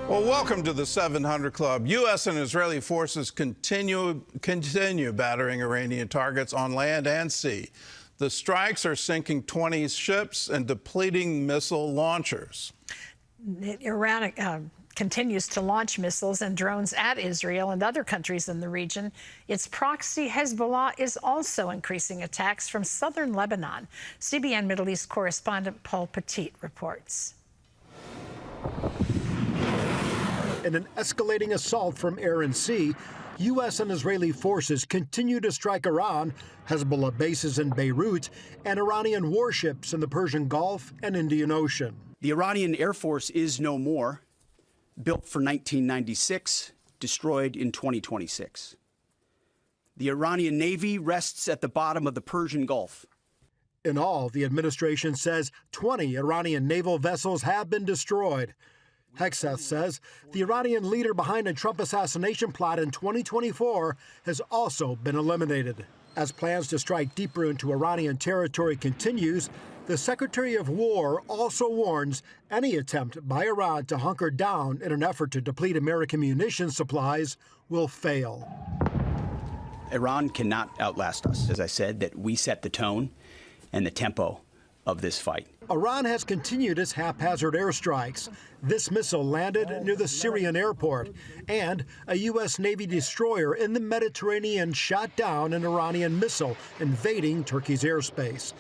Well, welcome to the 700 Club. U.S. and Israeli forces continue battering Iranian targets on land and sea. The strikes are sinking 20 ships and depleting missile launchers. Iran continues to launch missiles and drones at Israel and other countries in the region. Its proxy, Hezbollah, is also increasing attacks from southern Lebanon. CBN Middle East correspondent Paul Petit reports. In an escalating assault from air and sea, U.S. and Israeli forces continue to strike Iran, Hezbollah bases in Beirut, and Iranian warships in the Persian Gulf and Indian Ocean. The Iranian Air Force is no more. Built for 1996, destroyed in 2026. The Iranian Navy rests at the bottom of the Persian Gulf. In all, the administration says 20 Iranian naval vessels have been destroyed. Hegseth says the Iranian leader behind a Trump assassination plot in 2024 has also been eliminated. As plans to strike deeper into Iranian territory continues, the Secretary of War also warns any attempt by Iran to hunker down in an effort to deplete American munitions supplies will fail. Iran cannot outlast us. As I said, that we set the tone and the tempo of this fight. Iran has continued its haphazard airstrikes. This missile landed near the Syrian airport, and a U.S. Navy destroyer in the Mediterranean shot down an Iranian missile invading Turkey's airspace.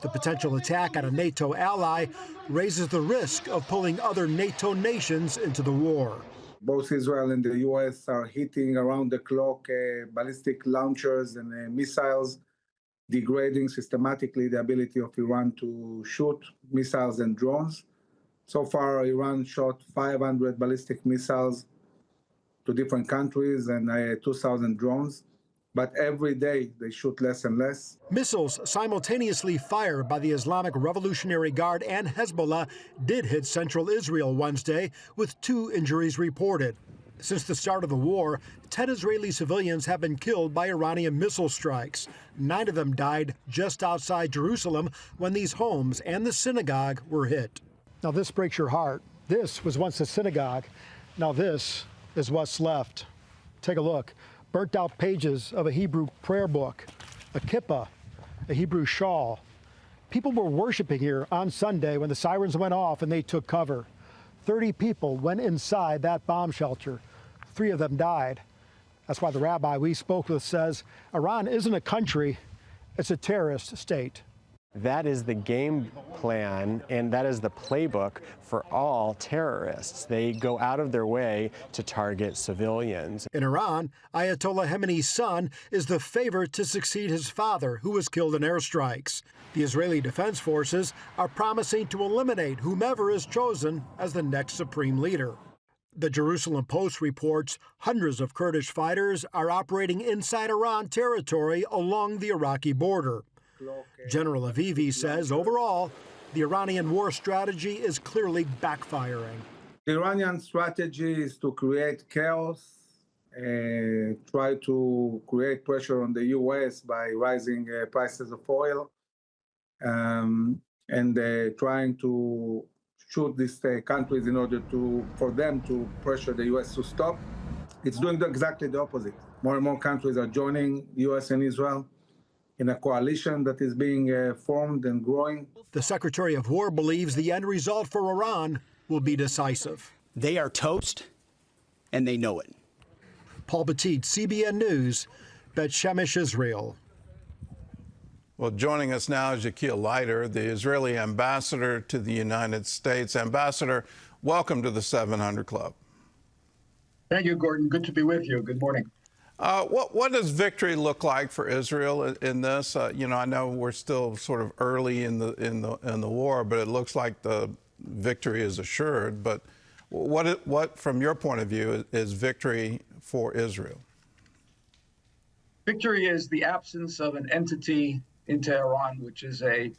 The potential attack on a NATO ally raises the risk of pulling other NATO nations into the war. Both Israel and the U.S. are hitting around the clock ballistic launchers and missiles, degrading systematically the ability of Iran to shoot missiles and drones. So far, Iran shot 500 ballistic missiles to different countries and 2,000 drones. But every day they shoot less and less. Missiles simultaneously fired by the Islamic Revolutionary Guard and Hezbollah did hit central Israel Wednesday, with 2 injuries reported. Since the start of the war, 10 Israeli civilians have been killed by Iranian missile strikes. 9 of them died just outside Jerusalem when these homes and the synagogue were hit. Now this breaks your heart. This was once a synagogue. Now this is what's left. Take a look. Burnt out pages of a Hebrew prayer book, a kippah, a Hebrew shawl. People were worshiping here on Sunday when the sirens went off and they took cover. 30 people went inside that bomb shelter. 3 of them died. That's why the rabbi we spoke with says Iran isn't a country, it's a terrorist state. That is the game plan, and that is the playbook for all terrorists. They go out of their way to target civilians. In Iran, Ayatollah Khamenei's son is the favorite to succeed his father, who was killed in airstrikes. The Israeli Defense Forces are promising to eliminate whomever is chosen as the next supreme leader. The Jerusalem Post reports hundreds of Kurdish fighters are operating inside Iran territory along the Iraqi border. General Avivi says overall, the Iranian war strategy is clearly backfiring. The Iranian strategy is to create chaos, try to create pressure on the U.S. by rising prices of oil, and trying to shoot these countries in order for them to pressure the U.S. to stop. It's doing exactly the opposite. More and more countries are joining the U.S. and Israel in a coalition that is being formed and growing. The Secretary of War believes the end result for Iran will be decisive. They are toast, and they know it. Paul Petit, CBN News, Bet Shemesh, Israel. Well, joining us now is Yakil Leiter, the Israeli ambassador to the United States. Ambassador, welcome to the 700 Club. Thank you, Gordon. Good to be with you. Good morning. What does victory look like for Israel in this? You know, I know we're still sort of early in the war, but it looks like the victory is assured. But what from your point of view, is victory for Israel? Victory is the absence of an entity in Tehran, which is a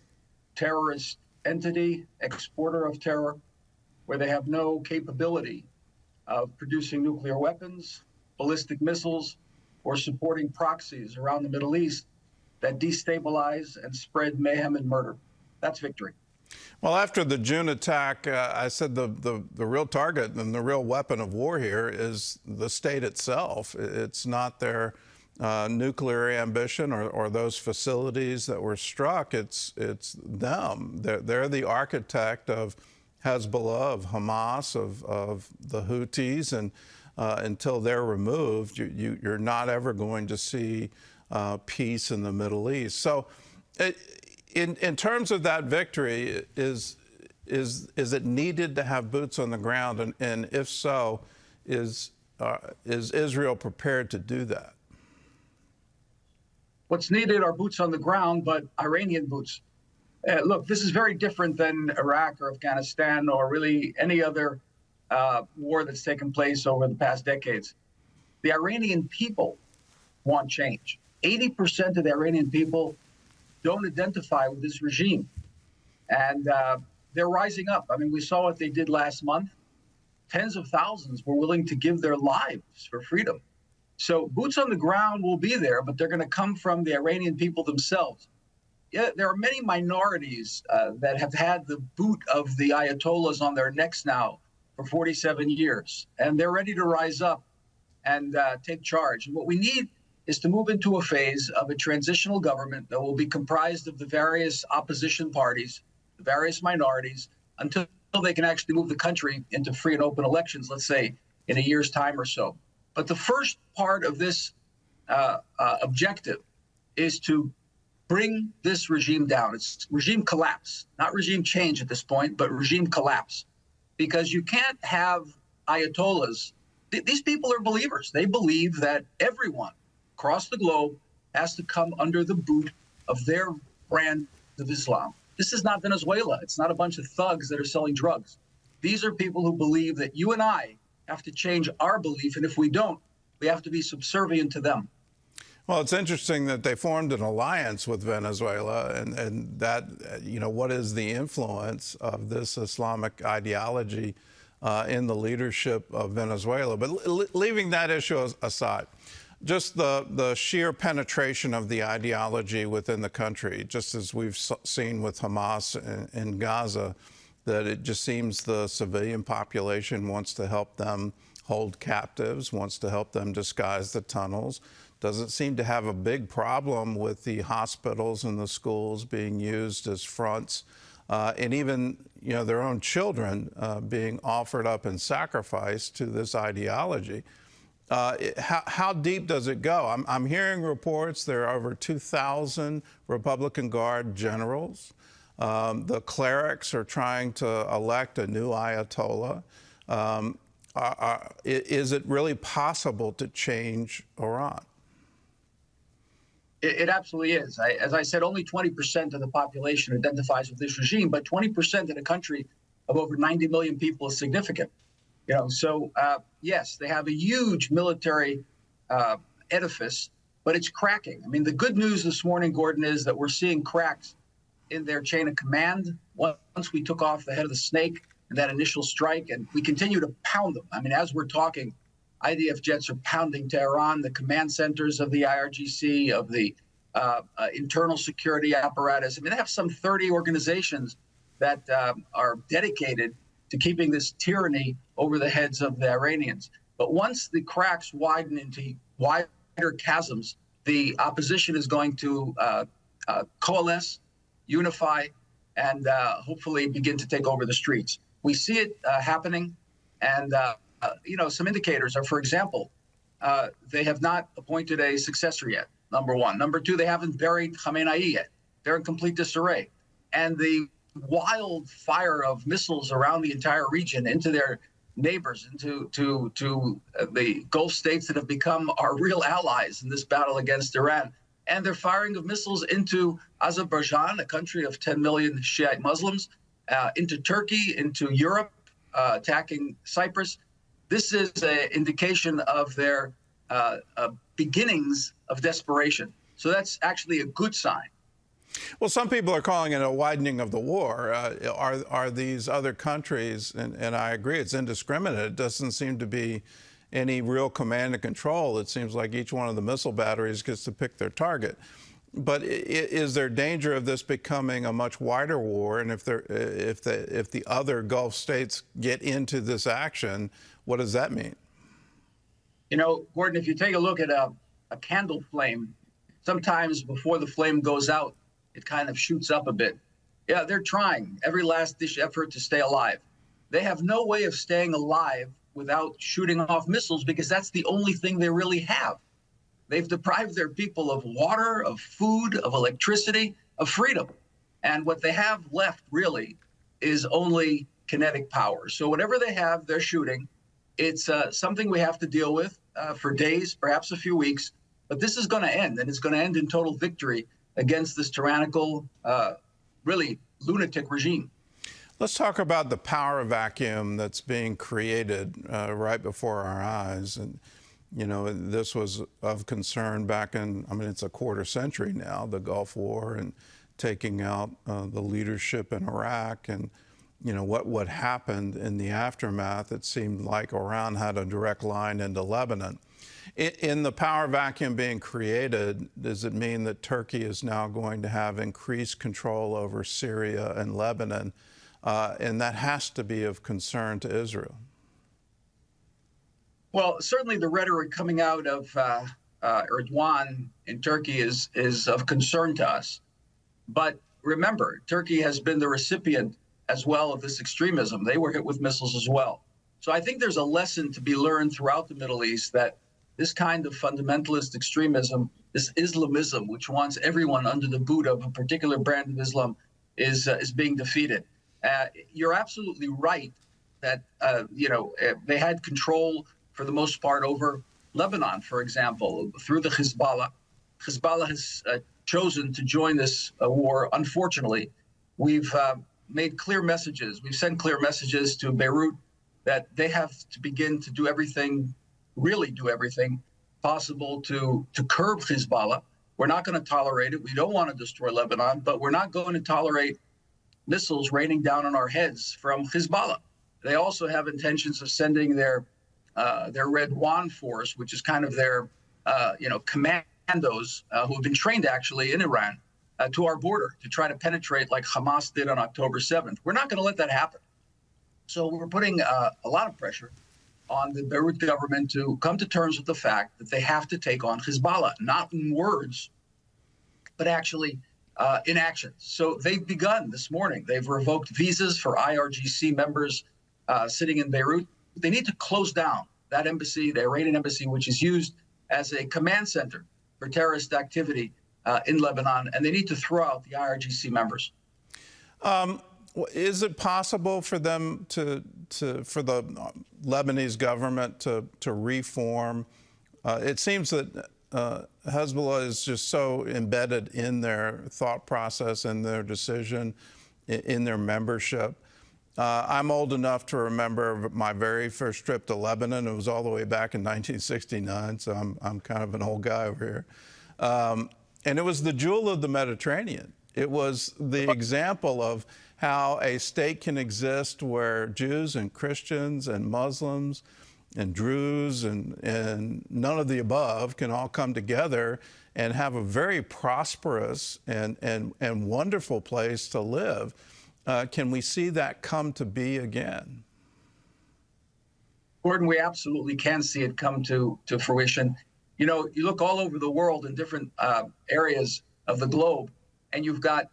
terrorist entity, exporter of terror, where they have no capability of producing nuclear weapons, ballistic missiles, or supporting proxies around the Middle East that destabilize and spread mayhem and murder. That's victory. Well, after the June attack, I said the real target and the real weapon of war here is the state itself. It's not their nuclear ambition or those facilities that were struck. It's them. They're the architect of Hezbollah, of Hamas, of the Houthis, and until they're removed, you're not ever going to see peace in the Middle East. So, in terms of that victory, is it needed to have boots on the ground, and if so, is Israel prepared to do that? What's needed are boots on the ground, but Iranian boots. Look, this is very different than Iraq or Afghanistan or really any other war that's taken place over the past decades. The Iranian people want change. 80% of the Iranian people don't identify with this regime. And they're rising up. I mean, we saw what they did last month. Tens of thousands were willing to give their lives for freedom. So boots on the ground will be there, but they're going to come from the Iranian people themselves. Yeah, there are many minorities that have had the boot of the Ayatollahs on their necks now for 47 years, and they're ready to rise up and take charge. And what we need is to move into a phase of a transitional government that will be comprised of the various opposition parties, the various minorities, until they can actually move the country into free and open elections, let's say, in a year's time or so. But the first part of this objective is to bring this regime down. It's regime collapse, not regime change at this point, but regime collapse. Because you can't have Ayatollahs. These people are believers. They believe that everyone across the globe has to come under the boot of their brand of Islam. This is not Venezuela. It's not a bunch of thugs that are selling drugs. These are people who believe that you and I have to change our belief, and if we don't, we have to be subservient to them. Well, it's interesting that they formed an alliance with Venezuela, and that, you know, what is the influence of this Islamic ideology in the leadership of Venezuela? But leaving that issue aside, just the sheer penetration of the ideology within the country, just as we've seen with Hamas in Gaza, that it just seems the civilian population wants to help them hold captives, wants to help them disguise the tunnels, doesn't seem to have a big problem with the hospitals and the schools being used as fronts, and even, you know, their own children being offered up in sacrifice to this ideology. How deep does it go? I'm hearing reports there are over 2,000 Republican Guard generals. The clerics are trying to elect a new Ayatollah. Is it really possible to change Iran? It absolutely is. As I said, only 20% of the population identifies with this regime, but 20% in a country of over 90 million people is significant. You know, so yes, they have a huge military edifice, but it's cracking. I mean, the good news this morning, Gordon, is that we're seeing cracks in their chain of command. Once we took off the head of the snake in that initial strike, and we continue to pound them. I mean, as we're talking, IDF jets are pounding Tehran, the command centers of the IRGC, of the internal security apparatus. I mean, they have some 30 organizations that are dedicated to keeping this tyranny over the heads of the Iranians. But once the cracks widen into wider chasms, the opposition is going to coalesce, unify, and hopefully begin to take over the streets. We see it happening, and you know, some indicators are, for example, they have not appointed a successor yet, number one. Number two, they haven't buried Khamenei yet. They're in complete disarray. And the wildfire of missiles around the entire region into their neighbors, into the Gulf states that have become our real allies in this battle against Iran. And they're firing of missiles into Azerbaijan, a country of 10 million Shiite Muslims, into Turkey, into Europe, attacking Cyprus. This is an indication of their beginnings of desperation. So that's actually a good sign. Well, some people are calling it a widening of the war. Are these other countries, and I agree, it's indiscriminate. It doesn't seem to be any real command and control. It seems like each one of the missile batteries gets to pick their target. But is there danger of this becoming a much wider war? And if the other Gulf states get into this action, what does that mean? You know, Gordon, if you take a look at a candle flame, sometimes before the flame goes out, it kind of shoots up a bit. Yeah, they're trying every last-ditch effort to stay alive. They have no way of staying alive without shooting off missiles, because that's the only thing they really have. They've deprived their people of water, of food, of electricity, of freedom. And what they have left really is only kinetic power. So whatever they have, they're shooting. It's something we have to deal with for days, perhaps a few weeks. But this is going to end, and it's going to end in total victory against this tyrannical, really lunatic regime. Let's talk about the power vacuum that's being created right before our eyes. And, you know, this was of concern back in, I mean, it's a quarter century now, the Gulf War and taking out the leadership in Iraq. And, you know, what happened in the aftermath, it seemed like Iran had a direct line into Lebanon. In the power vacuum being created, does it mean that Turkey is now going to have increased control over Syria and Lebanon? And that has to be of concern to Israel. Well, certainly the rhetoric coming out of Erdogan in Turkey is of concern to us. But remember, Turkey has been the recipient as well of this extremism. They were hit with missiles as well. So I think there's a lesson to be learned throughout the Middle East that this kind of fundamentalist extremism, this Islamism, which wants everyone under the boot of a particular brand of Islam, is being defeated. You're absolutely right that, you know, they had control for the most part over Lebanon, for example, through the Hezbollah. Hezbollah has chosen to join this war. Unfortunately, we've made clear messages. We've sent clear messages to Beirut that they have to begin to do everything, really do everything possible to curb Hezbollah. We're not going to tolerate it. We don't want to destroy Lebanon, but we're not going to tolerate missiles raining down on our heads from Hezbollah. They also have intentions of sending their Red One force, which is kind of their, you know, commandos who have been trained actually in Iran to our border to try to penetrate like Hamas did on October 7th. We're not going to let that happen. So we're putting a lot of pressure on the Beirut government to come to terms with the fact that they have to take on Hezbollah, not in words, but actually in action. So they've begun this morning. They've revoked visas for IRGC members sitting in Beirut. They need to close down that embassy, the Iranian embassy, which is used as a command center for terrorist activity in Lebanon, and they need to throw out the IRGC members. Is it possible for them for the Lebanese government to reform? It seems that Hezbollah is just so embedded in their thought process and their decision, in their membership. I'm old enough to remember my very first trip to Lebanon. It was all the way back in 1969, so I'm kind of an old guy over here. And it was the jewel of the Mediterranean. It was the example of how a state can exist where Jews and Christians and Muslims and Druze and none of the above can all come together and have a very prosperous and wonderful place to live. Can we see that come to be again? Gordon, we absolutely can see it come to fruition. You know, you look all over the world in different areas of the globe, and you've got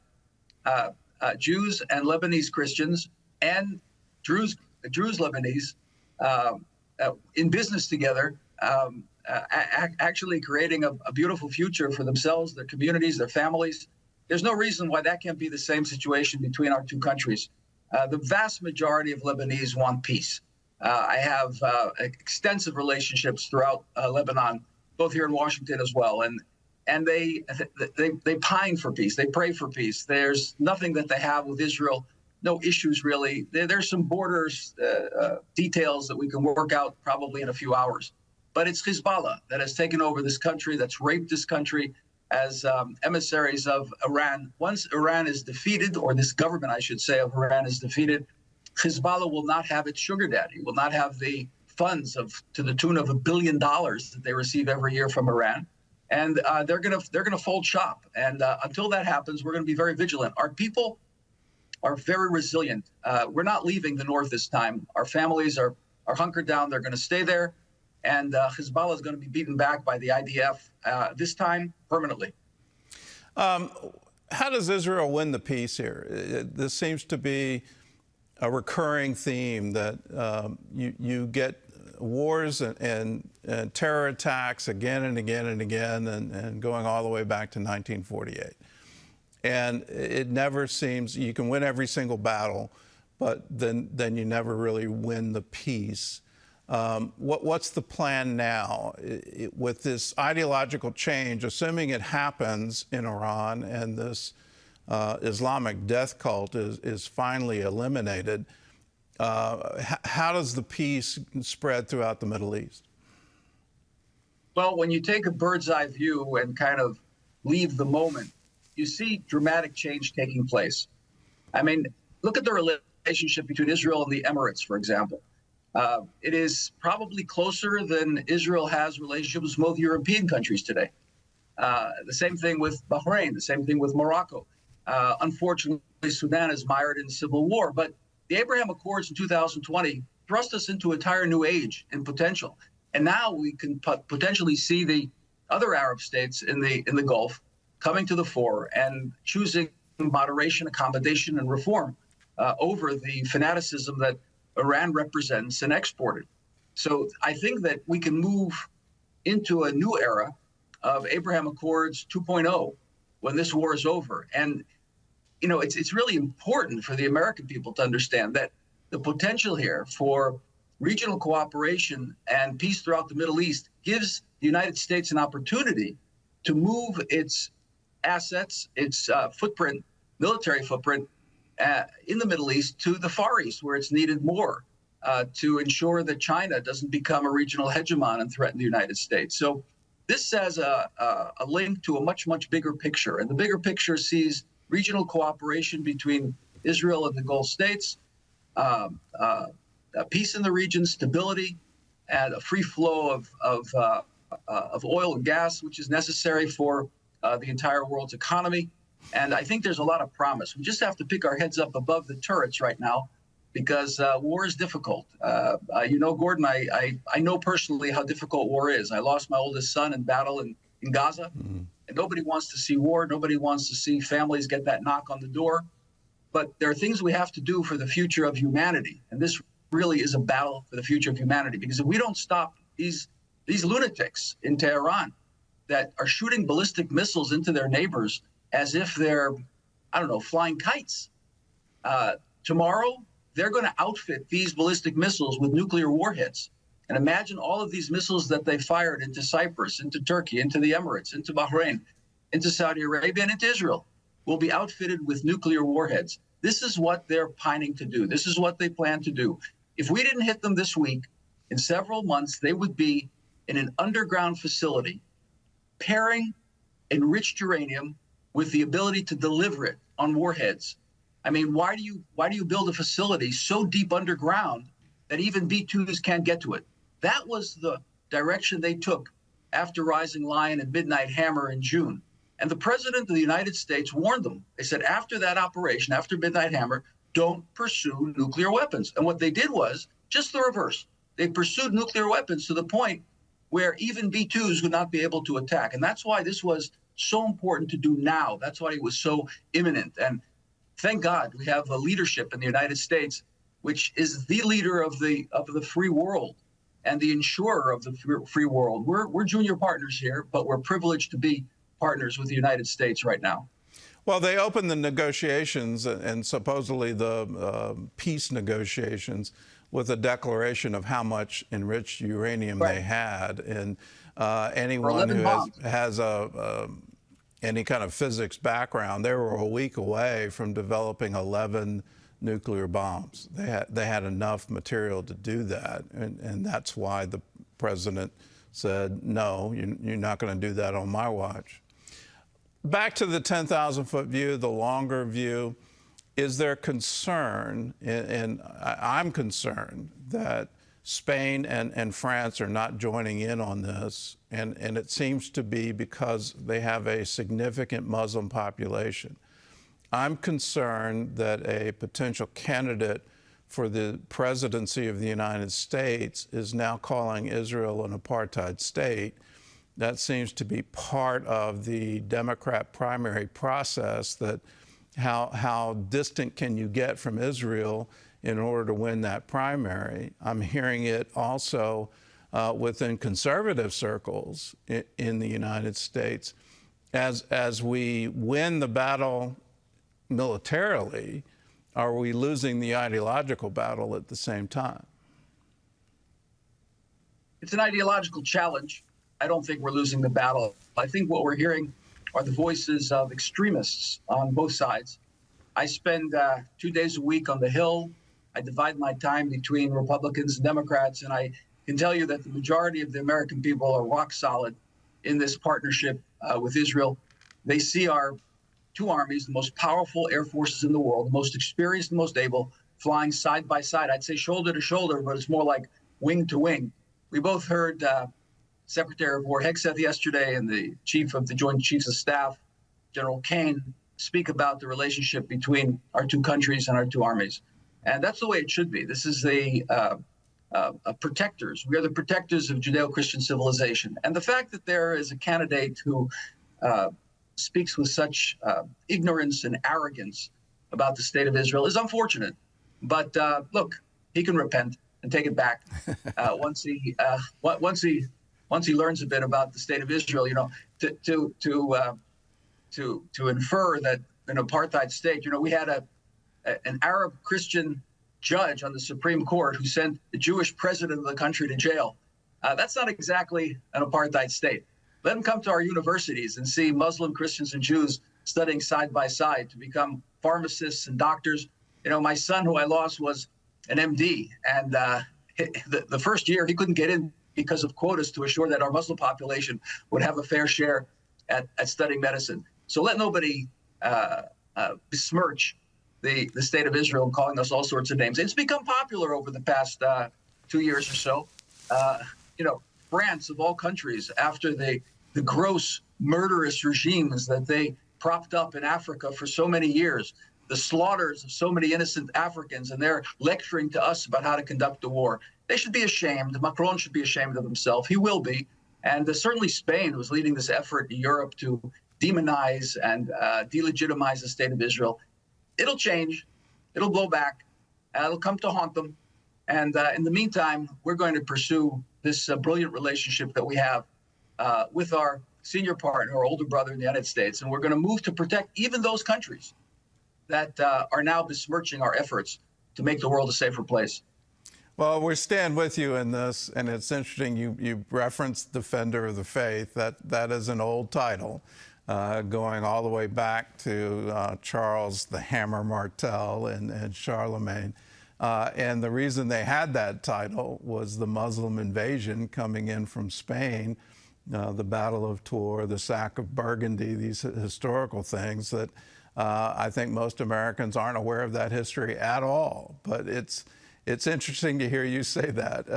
Jews and Lebanese Christians and Druze Lebanese in business together, actually creating a beautiful future for themselves, their communities, their families. There's no reason why that can't be the same situation between our two countries. The vast majority of Lebanese want peace. I have extensive relationships throughout Lebanon, both here in Washington as well, and they pine for peace. They pray for peace. There's nothing that they have with Israel, no issues really. There's some borders details that we can work out probably in a few hours. But it's Hezbollah that has taken over this country, that's raped this country as emissaries of Iran. Once Iran is defeated, or this government, I should say, of Iran is defeated, Hezbollah will not have its sugar daddy, will not have the funds to the tune of $1 billion that they receive every year from Iran. and they're gonna fold shop. And until that happens, we're going to be very vigilant. Our people are very resilient. We're not leaving the north this time. Our families are hunkered down. They're going to stay there, and Hezbollah is going to be beaten back by the IDF this time permanently. How does Israel win the peace here? This seems to be a recurring theme that you get wars and terror attacks again and again and again, and going all the way back to 1948. And it never seems, you can win every single battle, but then you never really win the peace. What's the plan now with this ideological change, assuming it happens in Iran and this Islamic death cult is finally eliminated? How does the peace spread throughout the Middle East? Well, when you take a bird's eye view and kind of leave the moment, you see dramatic change taking place. I mean, look at the relationship between Israel and the Emirates, for example. It is probably closer than Israel has relationships with most European countries today. The same thing with Bahrain, the same thing with Morocco. Unfortunately, Sudan is mired in civil war, but the Abraham Accords in 2020 thrust us into an entire new age in potential. And now we can potentially see the other Arab states in the Gulf coming to the fore and choosing moderation, accommodation, and reform over the fanaticism that Iran represents and exported. So I think that we can move into a new era of Abraham Accords 2.0 when this war is over. And, you know, it's really important for the American people to understand that the potential here for regional cooperation and peace throughout the Middle East gives the United States an opportunity to move its assets, its footprint, military footprint, in the Middle East to the Far East, where it's needed more to ensure that China doesn't become a regional hegemon and threaten the United States. So this has a link to a much, much bigger picture. And the bigger picture sees regional cooperation between Israel and the Gulf states, peace in the region, stability, and a free flow of oil and gas, which is necessary for the entire world's economy. And I think there's a lot of promise. We just have to pick our heads up above the turrets right now, because war is difficult. You know, Gordon, I know personally how difficult war is. I lost my oldest son in battle in Gaza, and nobody wants to see war. Nobody wants to see families get that knock on the door. But there are things we have to do for the future of humanity. And this really is a battle for the future of humanity, because if we don't stop these lunatics in Tehran that are shooting ballistic missiles into their neighbors as if they're, I don't know, flying kites. Tomorrow, they're going to outfit these ballistic missiles with nuclear warheads. And imagine all of these missiles that they fired into Cyprus, into Turkey, into the Emirates, into Bahrain, into Saudi Arabia, and into Israel will be outfitted with nuclear warheads. This is what they're pining to do. This is what they plan to do. If we didn't hit them this week, in several months, they would be in an underground facility pairing enriched uranium with the ability to deliver it on warheads. I mean, why do you build a facility so deep underground that even B-2s can't get to it? That was the direction they took after Rising Lion and Midnight Hammer in June. And the President of the United States warned them. They said, after that operation, after Midnight Hammer, don't pursue nuclear weapons. And what they did was just the reverse. They pursued nuclear weapons to the point where even B-2s would not be able to attack. And that's why this was so important to do now. That's why it was so imminent. And thank God we have a leadership in the United States, which is the leader of the free world and the insurer of the free world. We're junior partners here, but we're privileged to be partners with the United States right now. Well, they opened the negotiations and supposedly the peace negotiations with a declaration of how much enriched uranium they had. And anyone who has any kind of physics background, they were a week away from developing 11 nuclear bombs. They had enough material to do that. And that's why the president said, no, you're not going to do that on my watch. Back to the 10,000-foot view, the longer view, is there concern, and I'm concerned, that Spain and France are not joining in on this, and it seems to be because they have a significant Muslim population. I'm concerned that a potential candidate for the presidency of the United States is now calling Israel an apartheid state. That seems to be part of the Democrat primary process, that how distant can you get from Israel in order to win that primary. I'm hearing it also within conservative circles in the United States. As we win the battle militarily, are we losing the ideological battle at the same time? It's an ideological challenge. I don't think we're losing the battle. I think what we're hearing are the voices of extremists on both sides. I spend 2 days a week on the Hill. I divide my time between Republicans and Democrats, and I can tell you that the majority of the American people are rock solid in this partnership with Israel. They see our two armies, the most powerful air forces in the world, the most experienced and most able, flying side by side. I'd say shoulder to shoulder, but it's more like wing to wing. We both heard Secretary of War Hegseth yesterday and the Chief of the Joint Chiefs of Staff, General Kane, speak about the relationship between our two countries and our two armies. And that's the way it should be. This is the protectors. We are the protectors of Judeo-Christian civilization. And the fact that there is a candidate who speaks with such ignorance and arrogance about the state of Israel is unfortunate. But look, he can repent and take it back once he learns a bit about the state of Israel. You know, to infer that an apartheid state. You know, we had an Arab Christian judge on the Supreme Court who sent the Jewish president of the country to jail. That's not exactly an apartheid state. Let them come to our universities and see Muslim, Christians, and Jews studying side by side to become pharmacists and doctors. You know, my son, who I lost, was an MD, and the first year he couldn't get in because of quotas to assure that our Muslim population would have a fair share at studying medicine. So let nobody besmirch the state of Israel, calling us all sorts of names. It's become popular over the past 2 years or so. You know, France, of all countries, after the gross murderous regimes that they propped up in Africa for so many years, the slaughters of so many innocent Africans, and they're lecturing to us about how to conduct the war. They should be ashamed. Macron should be ashamed of himself. He will be. And certainly Spain was leading this effort in Europe to demonize and delegitimize the state of Israel. It'll change. It'll blow back. It'll come to haunt them. And in the meantime, we're going to pursue this brilliant relationship that we have with our senior partner, our older brother in the United States. And we're going to move to protect even those countries that are now besmirching our efforts to make the world a safer place. Well, we stand with you in this, and it's interesting you referenced Defender of the Faith. That is an old title, going all the way back to Charles the Hammer Martel and Charlemagne. And the reason they had that title was the Muslim invasion coming in from Spain, the Battle of Tours, the sack of Burgundy, these historical things that I think most Americans aren't aware of that history at all. But it's interesting to hear you say that.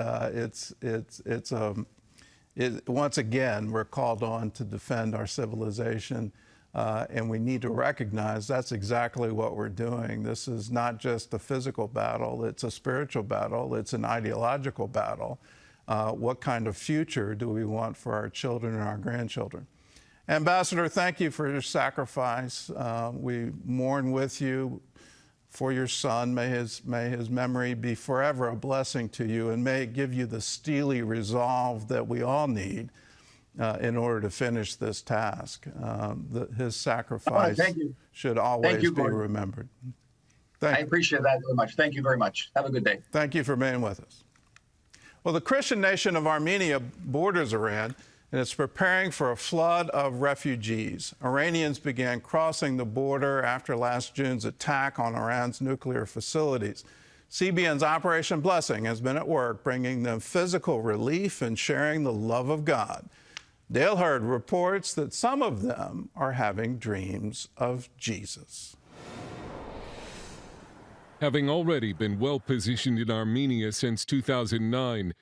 Once again, we're called on to defend our civilization, and we need to recognize that's exactly what we're doing. This is not just a physical battle, it's a spiritual battle, it's an ideological battle. What kind of future do we want for our children and our grandchildren? Ambassador, thank you for your sacrifice. We mourn with you for your son. May his memory be forever a blessing to you, and may it give you the steely resolve that we all need in order to finish this task. His sacrifice should always be remembered. I appreciate that very much. Thank you very much. Have a good day. Thank you for being with us. Well, the Christian nation of Armenia borders Iran, and it's preparing for a flood of refugees. Iranians began crossing the border after last June's attack on Iran's nuclear facilities. CBN's Operation Blessing has been at work bringing them physical relief and sharing the love of God. Dale Hurd reports that some of them are having dreams of Jesus. Having already been well positioned in Armenia since 2009,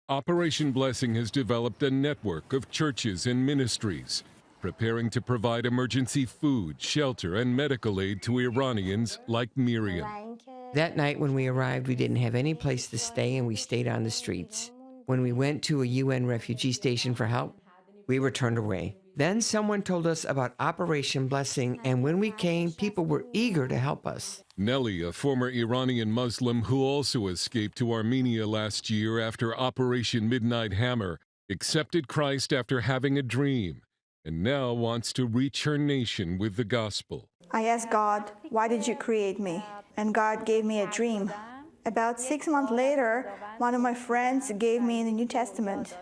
Operation Blessing has developed a network of churches and ministries, preparing to provide emergency food, shelter, and medical aid to Iranians like Miriam. That night when we arrived, we didn't have any place to stay, and we stayed on the streets. When we went to a UN refugee station for help, we were turned away. Then someone told us about Operation Blessing, and when we came, people were eager to help us. Nelly, a former Iranian Muslim who also escaped to Armenia last year after Operation Midnight Hammer, accepted Christ after having a dream, and now wants to reach her nation with the gospel. I asked God, why did you create me? And God gave me a dream. About 6 months later, one of my friends gave me the New Testament.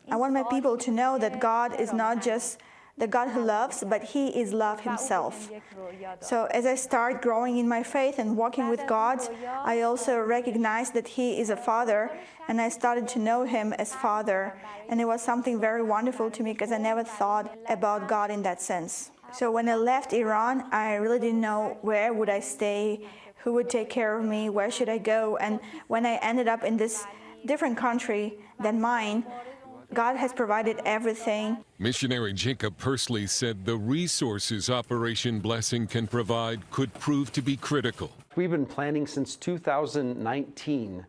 I want my people to know that God is not just the God who loves, but He is love Himself. So as I start growing in my faith and walking with God, I also recognize that He is a Father, and I started to know Him as Father. And it was something very wonderful to me because I never thought about God in that sense. So when I left Iran, I really didn't know where would I stay, who would take care of me, where should I go. And when I ended up in this different country than mine, God has provided everything. Missionary Jacob Persley said the resources Operation Blessing can provide could prove to be critical. We've been planning since 2019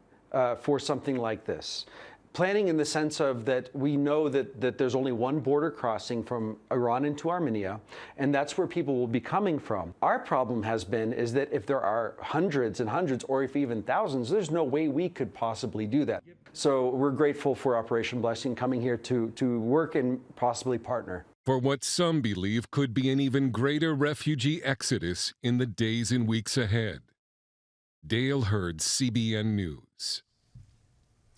for something like this. Planning in the sense of that we know that there's only one border crossing from Iran into Armenia, and that's where people will be coming from. Our problem has been is that if there are hundreds and hundreds, or if even thousands, there's no way we could possibly do that. So we're grateful for Operation Blessing coming here to work and possibly partner. For what some believe could be an even greater refugee exodus in the days and weeks ahead. Dale Hurd, CBN News.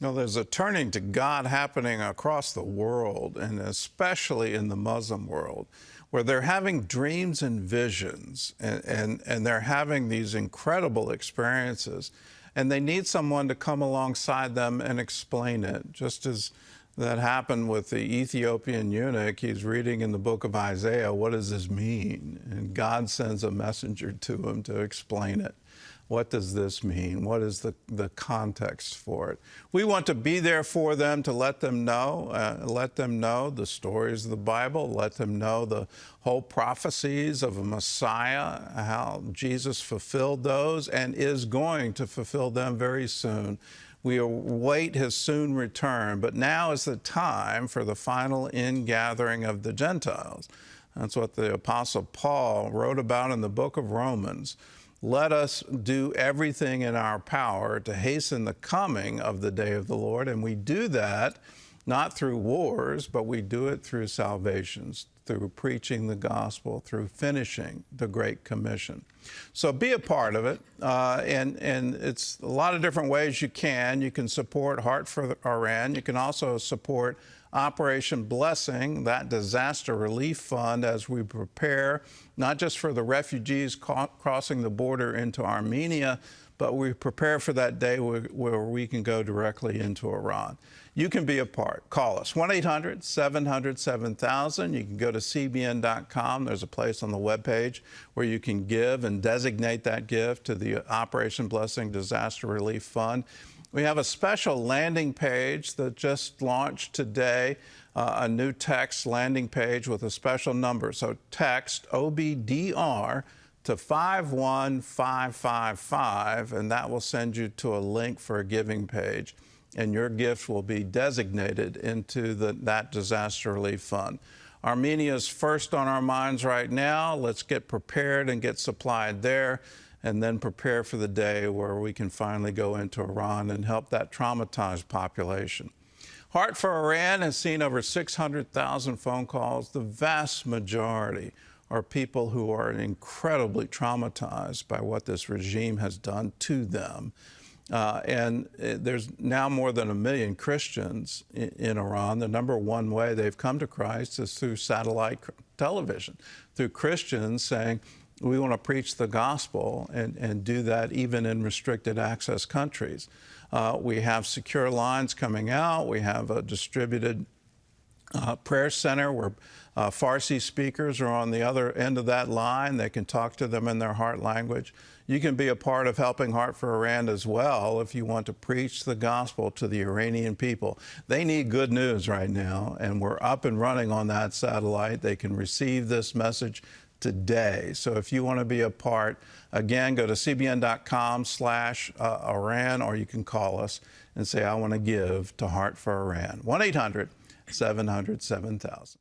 Now, there's a turning to God happening across the world, and especially in the Muslim world, where they're having dreams and visions, and they're having these incredible experiences, and they need someone to come alongside them and explain it, just as that happened with the Ethiopian eunuch. He's reading in the book of Isaiah, what does this mean? And God sends a messenger to him to explain it. What does this mean? What is the context for it? We want to be there for them to let them know the stories of the Bible, let them know the whole prophecies of a Messiah, how Jesus fulfilled those and is going to fulfill them very soon. We await His soon return, but now is the time for the final ingathering of the Gentiles. That's what the Apostle Paul wrote about in the book of Romans. Let us do everything in our power to hasten the coming of the day of the Lord. And we do that not through wars, but we do it through salvations, through preaching the gospel, through finishing the Great Commission. So be a part of it. And it's a lot of different ways you can. You can support Heart for Iran. You can also support Operation Blessing, that disaster relief fund, as we prepare not just for the refugees crossing the border into Armenia, but we prepare for that day where we can go directly into Iran. You can be a part. Call us, 1-800-700-7000. You can go to cbn.com. There's a place on the webpage where you can give and designate that gift to the Operation Blessing Disaster Relief Fund. We have a special landing page that just launched today, a new text landing page with a special number. So text OBDR to 51555, and that will send you to a link for a giving page, and your gift will be designated into that disaster relief fund. Armenia is first on our minds right now. Let's get prepared and get supplied there, and then prepare for the day where we can finally go into Iran and help that traumatized population. Heart for Iran has seen over 600,000 phone calls. The vast majority are people who are incredibly traumatized by what this regime has done to them. And there's now more than 1 million Christians in Iran. The number one way they've come to Christ is through satellite television, through Christians saying, we want to preach the gospel and do that even in restricted access countries. We have secure lines coming out. We have a distributed prayer center where Farsi speakers are on the other end of that line. They can talk to them in their heart language. You can be a part of helping Heart for Iran as well if you want to preach the gospel to the Iranian people. They need good news right now, and we're up and running on that satellite. They can receive this message today. So if you want to be a part, again, go to cbn.com/Iran, or you can call us and say, I want to give to Heart for Iran. 1-800-700-7000.